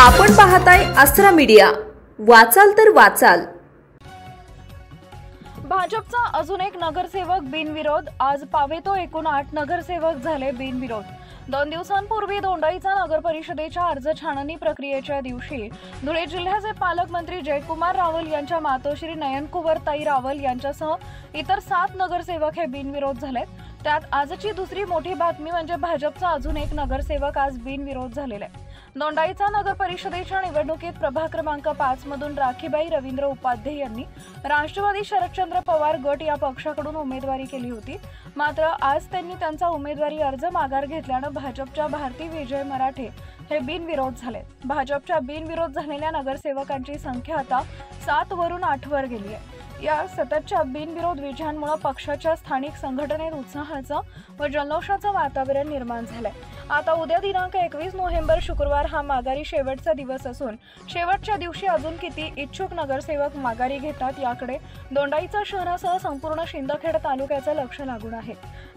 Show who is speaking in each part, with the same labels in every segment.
Speaker 1: आपण पाहताय आसरा मीडिया, वाचाल तर वाचाल।
Speaker 2: भाजपचा अजून एक नगरसेवक बिनविरोध। आज पावेतो एकूण 8 नगरसेवक झाले बिनविरोध। 2 दिवसांपूर्वी दोंडाईचा नगर परिषदेच्या अर्ज छाननी प्रक्रियेच्या दिवशी धुळे जिल्ह्याचे पालकमंत्री जयकुमार रावल यांच्या मातोश्री नयनकुवरताई रावल यांच्यासह इतर 7 नगरसेवक हे बिनविरोध झाले। त्यात आजची दुसरी मोठी बातमी म्हणजे भाजपचा अजून एक नगरसेवक आज बिनविरोध झालेला आहे। दोंडाईचा नगर परिषदेच्या निवडणुकीत प्रभाग क्रमांक 5 मधून राखीबाई रवींद्र उपाध्ये यांनी राष्ट्रवादी शरदचंद्र पवार गट या पक्षाकडून उमेदवारी केली होती। मात्र आज त्यांनी त्यांचा उमेदवारी अर्ज माघार घेतल्याने भाजपच्या भारती विजय मराठे हे बिनविरोध झाले। भाजपच्या बिनविरोध झालेल्या नगरसेवकांची संख्या आता 7 वरून 8 वर गेली आहे। या सततच्या बिनविरोध विजयांमुळे पक्षाच्या स्थानिक संघटनेत उत्साहाचं व जल्लोषाचं वातावरण निर्माण झालंय। आता उद्या दिनांक 21 नोव्हेंबर शुक्रवार हा माघारी शेवटचा दिवस असून शेवटच्या दिवशी अजून किती इच्छुक नगरसेवक माघारी घेतात याकडे दोंडाईचा शहरासह संपूर्ण शिंदखेड तालुक्याचं लक्ष लागून आहे।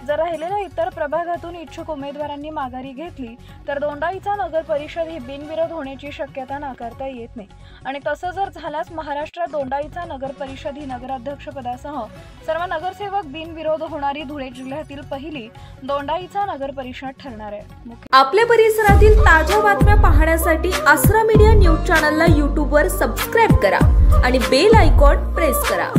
Speaker 2: जर राहिलेल्या इतर प्रभागातून इच्छुक उमेदवारांनी माघारी घेतली तर दोंडाईचा नगर परिषद ही बिनविरोध होण्याची शक्यता नाकारता येत नाही आणि तसं जर झाल्यास महाराष्ट्रात दोंडाईचा नगर परिषद ही नगराध्यक्षपदासह सर्व नगरसेवक बिनविरोध होणारी धुळे जिल्ह्यातील पहिली दोंडाईचा नगर परिषद ठरणार आहे।
Speaker 1: आपल्या परिसरातील ताज्या बातम्या पाहण्यासाठी आसरा मीडिया न्यूज चॅनलला YouTube वर सबस्क्राइब करा आणि बेल आयकॉन प्रेस करा।